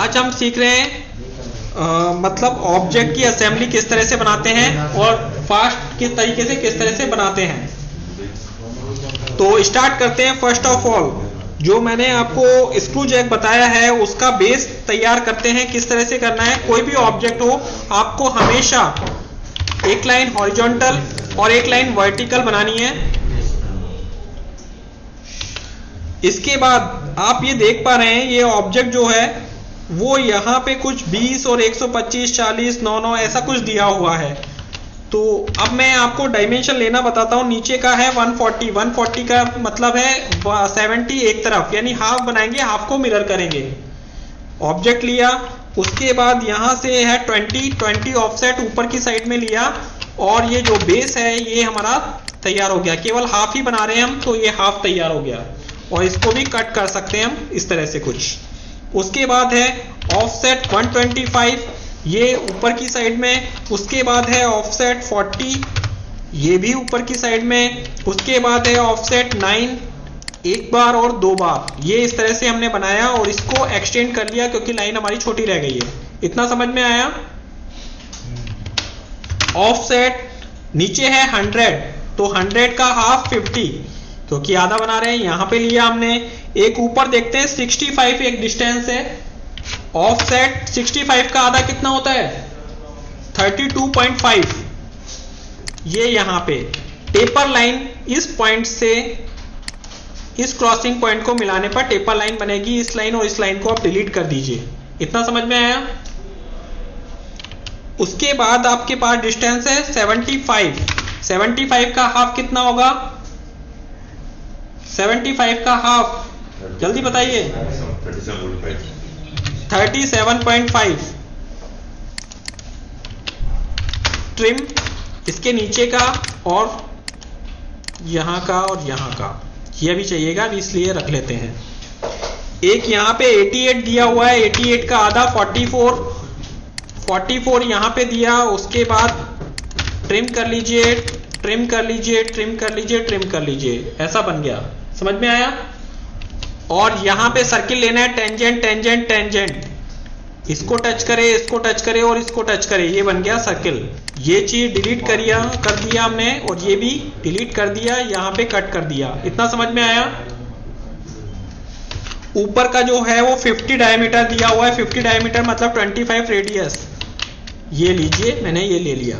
आज हम सीख रहे हैं मतलब ऑब्जेक्ट की असेंबली किस तरह से बनाते हैं और फास्ट किस तरीके से किस तरह से बनाते हैं। तो स्टार्ट करते हैं। फर्स्ट ऑफ ऑल जो मैंने आपको स्क्रू जैक बताया है उसका बेस तैयार करते हैं। किस तरह से करना है, कोई भी ऑब्जेक्ट हो आपको हमेशा एक लाइन हॉरिजॉन्टल और एक लाइन वर्टिकल बनानी है। इसके बाद आप ये देख पा रहे हैं ये ऑब्जेक्ट जो है वो यहाँ पे कुछ 20 और 125, 40, 9 ऐसा कुछ दिया हुआ है। तो अब मैं आपको डायमेंशन लेना बताता हूँ। नीचे का है 140, 140 का मतलब है 70 एक तरफ, यानी हाफ बनाएंगे, हाफ को मिरर करेंगे। ऑब्जेक्ट लिया, उसके बाद यहाँ से है 20 ऑफसेट ऊपर की साइड में लिया और ये जो बेस है ये हमारा तैयार हो गया। केवल हाफ ही बना रहे हैं हम, तो ये हाफ तैयार हो गया और इसको भी कट कर सकते हैं हम इस तरह से कुछ। उसके बाद है ऑफसेट 125, ये ऊपर की साइड में। उसके बाद है ऑफसेट 40, ये भी ऊपर की साइड में। उसके बाद है ऑफसेट 9, एक बार और 2 बार। ये इस तरह से हमने बनाया और इसको एक्सटेंड कर लिया क्योंकि लाइन हमारी छोटी रह गई है। इतना समझ में आया। ऑफसेट नीचे है 100, तो 100 का हाफ 50 क्योंकि आधा बना रहे हैं, यहां पे लिया हमने। एक ऊपर देखते हैं 65 एक डिस्टेंस है। ऑफसेट 65 का आधा कितना होता है 32.5। ये यहां पे टेपर लाइन इस पॉइंट से इस क्रॉसिंग पॉइंट को मिलाने पर टेपर लाइन बनेगी। इस लाइन और इस लाइन को आप डिलीट कर दीजिए। इतना समझ में आया। उसके बाद आपके पास डिस्टेंस है 75 का हाफ कितना होगा 75 का हाफ जल्दी बताइए 37.5। ट्रिम इसके नीचे का और यहां का और यहां का यह भी चाहिएगा, इसलिए रख लेते हैं। एक यहां पे 88 दिया हुआ है, 88 का आधा 44 यहां पे दिया। उसके बाद ट्रिम कर लीजिए, ट्रिम कर लीजिए, ट्रिम कर लीजिए, ट्रिम कर लीजिए, ऐसा बन गया। समझ में आया। और यहां पे सर्किल लेना है, टेंजेंट टेंजेंट टेंजेंट, इसको टच करे, इसको टच करे और इसको टच करे, ये बन गया सर्किल। ये चीज डिलीट कर दिया हमने और ये भी डिलीट कर दिया, यहां पे कट कर दिया। इतना समझ में आया। ऊपर का जो है वो 50 डायमीटर दिया हुआ है, 50 डायमीटर मतलब 25 रेडियस। ये लीजिए, मैंने ये ले लिया।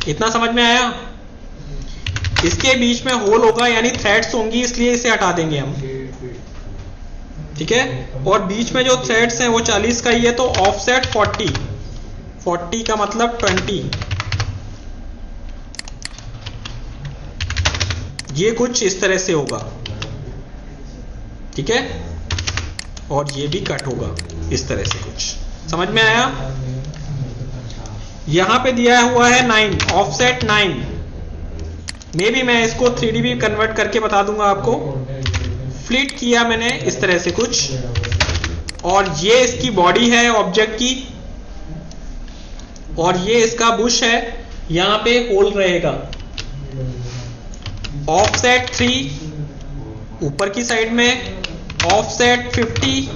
इतना समझ में आया। इसके बीच में होल होगा यानी थ्रेड्स होंगी, इसलिए इसे हटा देंगे हम, ठीक है। और बीच में जो थ्रेड्स हैं वो 40 का ही है, तो ऑफसेट 40 का मतलब 20। ये कुछ इस तरह से होगा, ठीक है। और ये भी कट होगा इस तरह से कुछ। समझ में आया। यहां पे दिया हुआ है 9, ऑफसेट 9 में भी मैं इसको 3D भी कन्वर्ट करके बता दूंगा आपको। फ्लिट किया मैंने इस तरह से कुछ, और ये इसकी बॉडी है ऑब्जेक्ट की और ये इसका बुश है, यहां पे होल रहेगा। ऑफसेट 3 ऊपर की साइड में, ऑफसेट 50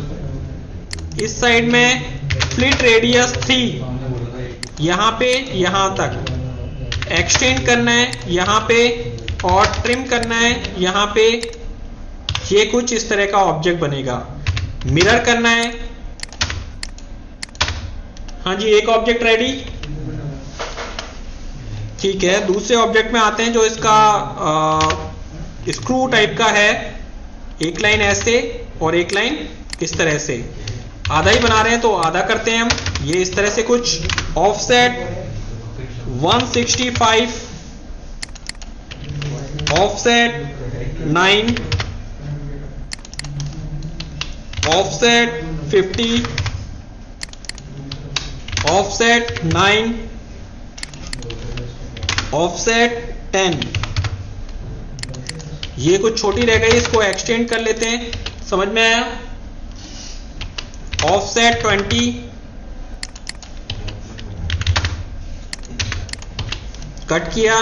इस साइड में, फ्लिट रेडियस 3 यहां पे यहां तक एक्सटेंड करना है यहां पे और ट्रिम करना है यहां पे। ये कुछ इस तरह का ऑब्जेक्ट बनेगा। मिरर करना है। हाँ जी, एक ऑब्जेक्ट रेडी, ठीक है। दूसरे ऑब्जेक्ट में आते हैं जो इसका स्क्रू टाइप का है। एक लाइन ऐसे और एक लाइन इस तरह से। आधा ही बना रहे हैं तो आधा करते हैं हम। ये इस तरह से कुछ। Offset 165, offset 9, offset 50, offset 9, offset 10। ये कुछ छोटी रह गई, इसको एक्सटेंड कर लेते हैं। समझ में आया। ऑफसेट 20, कट किया।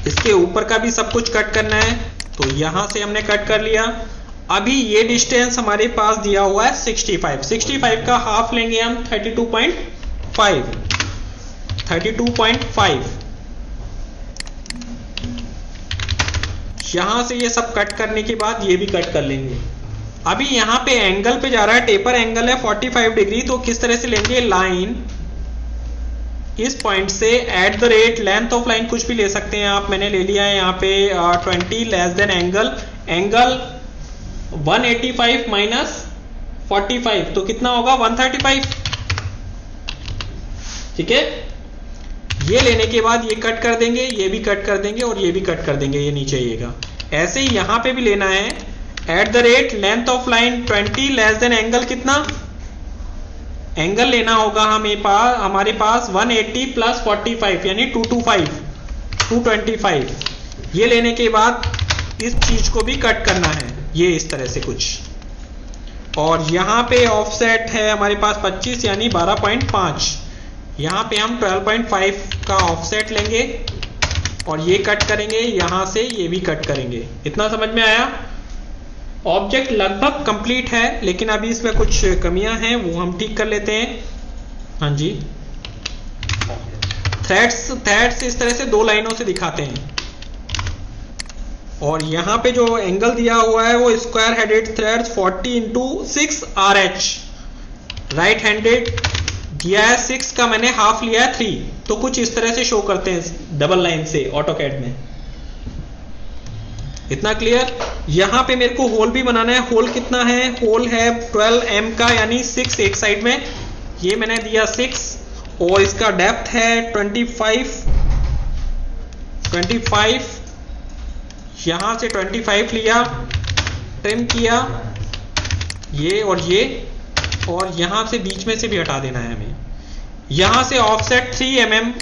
इसके ऊपर का भी सब कुछ कट करना है, तो यहां से हमने कट कर लिया। अभी ये डिस्टेंस हमारे पास दिया हुआ है 65। 65 का हाफ लेंगे हम 32.5। यहां से ये सब कट करने के बाद ये भी कट कर लेंगे। अभी यहां पे एंगल पे जा रहा है, टेपर एंगल है 45 डिग्री, तो किस तरह से लेंगे, लाइन इस पॉइंट से at the rate length of line कुछ भी ले सकते हैं आप, मैंने ले लिया है यहाँ पे 20 लेस देन एंगल 185 माइनस 45 तो कितना होगा 135। ठीक है, ये लेने के बाद ये कट कर देंगे, ये भी कट कर देंगे और ये भी कट कर देंगे, ये नीचे आइएगा। ऐसे ही यहां पे भी लेना है at the rate length of line 20 less than angle कितना, एंगल लेना होगा हमारे पास 180 प्लस 45 यानी 225। ये लेने के बाद इस चीज को भी कट करना है, ये इस तरह से कुछ। और यहां पे ऑफसेट है हमारे पास 25 यानी 12.5। यहां पे हम 12.5 का ऑफसेट लेंगे और ये कट करेंगे, यहां से ये भी कट करेंगे। इतना समझ में आया? ऑब्जेक्ट लगभग कंप्लीट है, लेकिन अभी इसमें कुछ कमियां हैं, वो हम ठीक कर लेते हैं। हाँ जी, थ्रेड्स इस तरह से दो लाइनों से दिखाते हैं। और यहां पे जो एंगल दिया हुआ है वो square headed threads 40 into 6 RH। Right handed दिया है 6 का, मैंने हाफ लिया है 3, तो कुछ इस तरह से शो करते हैं डबल लाइन से ऑटोकैड में। इतना क्लियर? यहां पे मेरे को होल भी बनाना है। होल कितना है? होल है 12 M का यानी 6 एक साइड में, ये मैंने दिया 6 और इसका डेप्थ है 25। यहां से 25 लिया, ट्रिम किया ये और यहां से बीच में से भी हटा देना है हमें। यहां से ऑफसेट 3 mm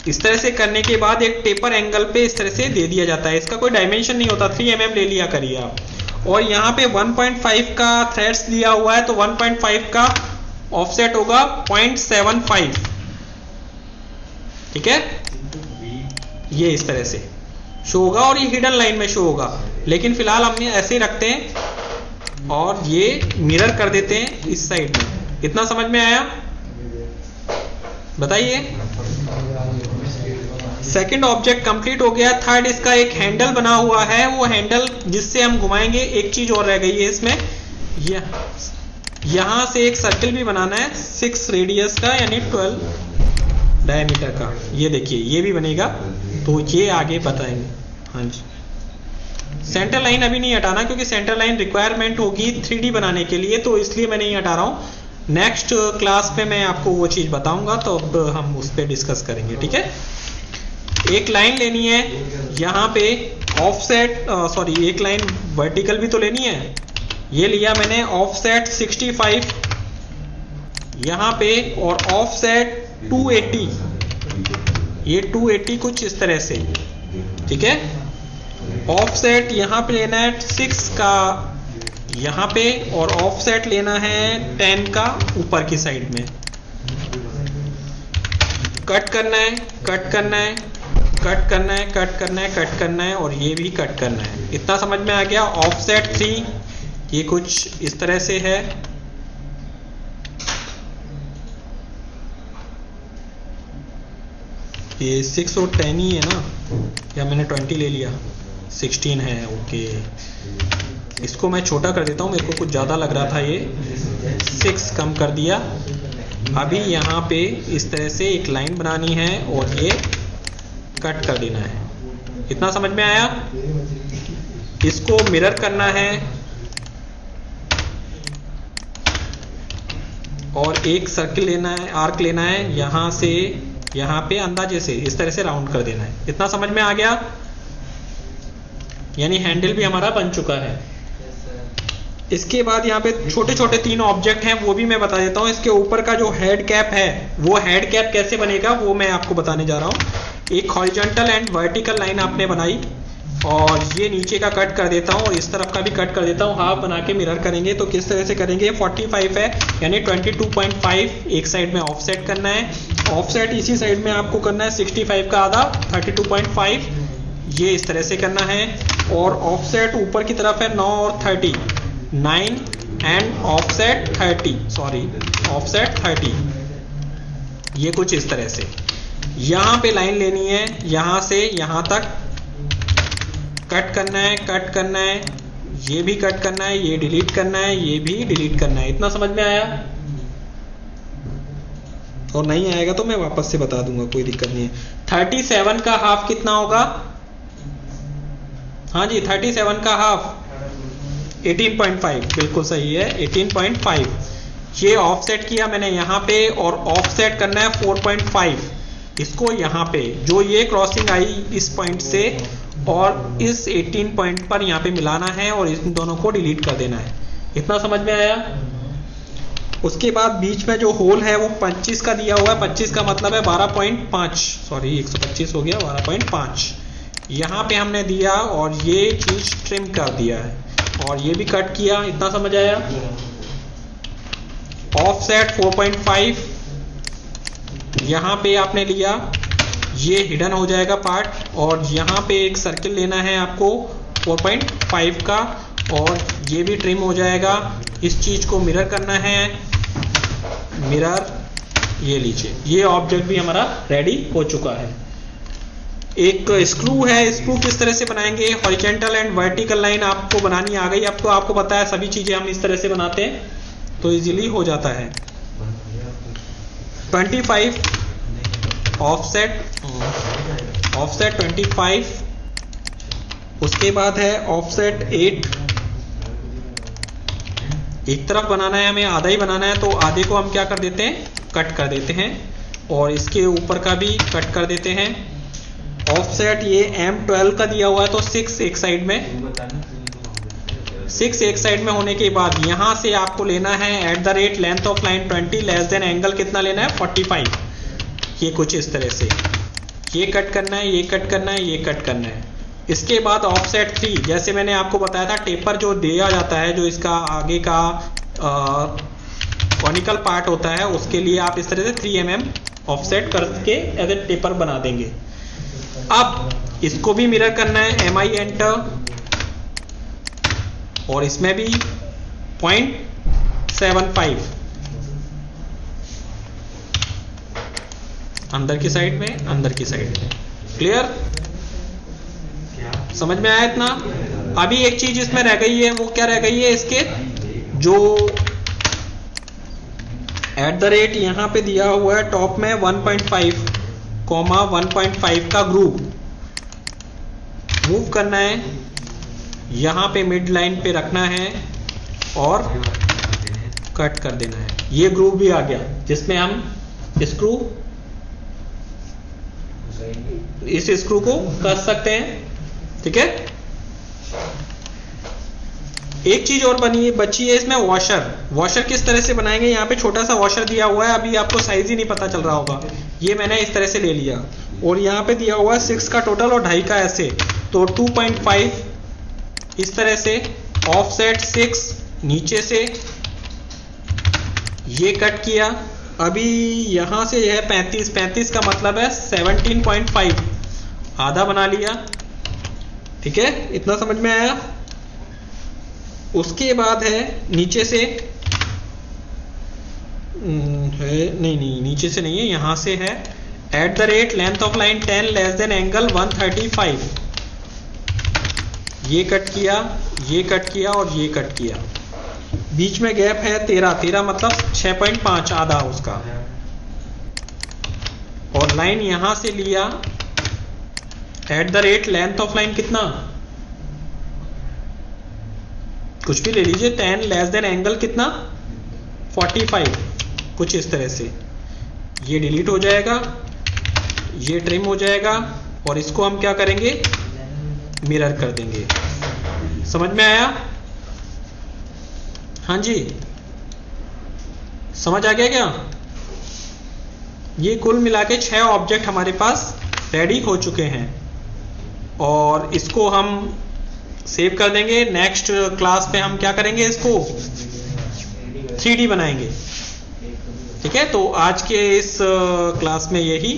इस तरह से करने के बाद एक टेपर एंगल पे इस तरह से दे दिया जाता है। इसका कोई डायमेंशन नहीं होता, 3 mm ले लिया करिए आप। और यहाँ पे 1.5 का थ्रेड्स दिया हुआ है, तो 1.5 का ऑफसेट होगा 0.75। ठीक है, ये इस तरह से शो होगा और ये हिडन लाइन में शो होगा, लेकिन फिलहाल हम ऐसे ही रखते हैं और ये मिरर कर देते हैं इस साइड में। इतना समझ में आया? बताइए। सेकंड ऑब्जेक्ट कंप्लीट हो गया। थर्ड, इसका एक हैंडल बना हुआ है, वो हैंडल जिससे हम घुमाएंगे। एक चीज और रह गई है इसमें, यहां से एक सर्कल भी बनाना है 6 रेडियस का यानी 12 डायमीटर का। ये देखिए ये भी बनेगा, तो ये आगे बताएंगे। हाँ जी, सेंटर लाइन अभी नहीं हटाना क्योंकि सेंटर लाइन रिक्वायरमेंट होगी 3D बनाने के लिए, तो इसलिए मैं नहीं हटा रहा हूं। नेक्स्ट क्लास पे मैं आपको वो चीज बताऊंगा, तो अब हम उस पर डिस्कस करेंगे। ठीक है, एक लाइन लेनी है यहाँ पे ऑफसेट, सॉरी एक लाइन वर्टिकल भी तो लेनी है। ये लिया मैंने ऑफसेट 65 यहाँ पे और ऑफसेट 280, ये 280 कुछ इस तरह से। ठीक है, ऑफसेट यहाँ पे लेना है 6 का यहाँ पे और ऑफसेट लेना है 10 का ऊपर की साइड में। कट करना है, कट करना है, कट करना है, कट करना है, कट करना है और ये भी कट करना है। इतना समझ में आ गया? ऑफसेट 3 ये कुछ इस तरह से है। ये 6 और 10 ही है ना, या मैंने 20 ले लिया? 16 है। ओके, इसको मैं छोटा कर देता हूँ, मेरे को कुछ ज़्यादा लग रहा था, ये 6 कम कर दिया। अभी यहाँ पे इस तरह से एक लाइन बनानी है और ये कट कर देना है। इतना समझ में आया? इसको मिरर करना है और एक सर्किल लेना है, आर्क लेना है, यहां से यहां पे अंदाजे से इस तरह से राउंड कर देना है। इतना समझ में आ गया? यानी हैंडल भी हमारा बन चुका है। इसके बाद यहाँ पे छोटे छोटे 3 ऑब्जेक्ट हैं, वो भी मैं बता देता हूँ। इसके ऊपर का जो हेड कैप है, वो हेड कैप कैसे बनेगा वो मैं आपको बताने जा रहा हूँ। एक हॉरिजॉन्टल एंड वर्टिकल लाइन आपने बनाई और ये नीचे का कट कर देता हूँ और इस तरफ का भी कट कर देता हूँ। हाफ बना के मिरर करेंगे, तो किस तरह से करेंगे? 45 है यानी 22.5 एक साइड में ऑफसेट करना है, ऑफसेट इसी साइड में आपको करना है 65 का आधा 32.5, ये इस तरह से करना है। और ऑफसेट ऊपर की तरफ है 9 और 30, 9 एंड ऑफसेट 30, सॉरी ऑफसेट 30, ये कुछ इस तरह से। यहां पे लाइन लेनी है, यहां से यहां तक कट करना है, कट करना है, ये भी कट करना है, ये डिलीट करना है, ये भी डिलीट करना है। इतना समझ में आया? और नहीं आएगा तो मैं वापस से बता दूंगा, कोई दिक्कत नहीं है। 37 का हाफ कितना होगा? हाँ जी, 37 का हाफ 18.5, बिल्कुल सही है, 18.5। ये ऑफसेट किया मैंने यहाँ पे, और ऑफसेट करना है 4.5 इसको यहाँ पे, जो ये क्रॉसिंग आई इस पॉइंट से और इस 18 पॉइंट पर यहाँ पे मिलाना है, और इन दोनों को डिलीट कर देना है। इतना समझ में आया? उसके बाद बीच में जो होल है वो 25 का दिया हुआ है, 25 का मतलब है 12.5, सॉरी 125 हो गया, 12.5 यहाँ पे हमने दिया, और ये चीज ट्रिम कर दिया है, और ये भी कट किया। इतना समझ आया? ऑफसेट 4.5 यहाँ पे आपने लिया, ये हिडन हो जाएगा पार्ट, और यहाँ पे एक सर्किल लेना है आपको 4.5 का, और ये भी ट्रिम हो जाएगा। इस चीज को मिरर करना है, मिरर, ये लीजिए, ये ऑब्जेक्ट भी हमारा रेडी हो चुका है। एक स्क्रू है, स्क्रू किस तरह से बनाएंगे? हॉरिजॉन्टल एंड वर्टिकल लाइन आपको बनानी आ गई, अब तो आपको पता है सभी चीजें हम इस तरह से बनाते हैं, तो इजीली हो जाता है। 25 ऑफसेट 25, उसके बाद है ऑफसेट 8। एक तरफ बनाना है हमें, आधा ही बनाना है, तो आधे को हम क्या कर देते हैं? कट कर देते हैं, और इसके ऊपर का भी कट कर देते हैं। ऑफसेट ये M12 का दिया हुआ है, तो 6 एक साइड में, 6 एक साइड में होने के बाद यहां से आपको लेना है @ length of line 20 less than angle कितना लेना है? 45। ये कुछ इस तरह से, ये कट करना है, ये कट करना है, ये कट करना है। इसके बाद ऑफसेट 3, जैसे मैंने आपको बताया था टेपर जो दिया जाता है, जो इसका आगे का कॉनिकल पार्ट होता है, उसके लिए आप इस तरह से 3 mm ऑफसेट करके एज ए टेपर बना देंगे। अब इसको भी मिरर करना है, MI एंटर, और इसमें भी 0.75 अंदर की साइड में, अंदर की साइड में। क्लियर? समझ में आया इतना? अभी एक चीज इसमें रह गई है, वो क्या रह गई है? इसके जो @ यहां पे दिया हुआ है टॉप में 1.5, 1.5 का ग्रुप मूव करना है, यहां पे मिड लाइन पे रखना है और कट कर देना है। ये ग्रुप भी आ गया, जिसमें हम स्क्रू, इस स्क्रू को कस सकते हैं। ठीक है? एक चीज और बची है इसमें, वॉशर किस तरह से बनाएंगे? यहाँ पे छोटा सा वॉशर दिया हुआ है, अभी आपको साइज ही नहीं पता चल रहा होगा। ये मैंने इस तरह से ले लिया, और यहाँ पे दिया हुआ है 6 का टोटल और 2.5 का ऐसे, तो 2.5 इस तरह से, ऑफसेट 6 नीचे से ये कट किया। अभी यहां से यह 35 का मतलब है 17.5, आधा बना लिया। ठीक है? इतना समझ में आया? उसके बाद है नीचे से, नहीं नीचे से नहीं है, यहां से है @ length of line 10 less than angle 135, ये कट किया, ये कट किया, और ये कट किया। बीच में गैप है 13 मतलब 6.5 आधा उसका, और लाइन यहां से लिया @ लेंथ ऑफ लाइन कितना, कुछ भी ले लीजिए, 10 लेस देन एंगल कितना 45, कुछ इस तरह से। ये डिलीट हो जाएगा, ये ट्रिम हो जाएगा, और इसको हम क्या करेंगे? मिरर कर देंगे। समझ में आया? हाँ जी, समझ आ गया क्या? ये कुल मिला के 6 ऑब्जेक्ट हमारे पास रेडी हो चुके हैं, और इसको हम सेव कर देंगे। नेक्स्ट क्लास में हम क्या करेंगे? इसको 3D बनाएंगे। ठीक है? तो आज के इस क्लास में यही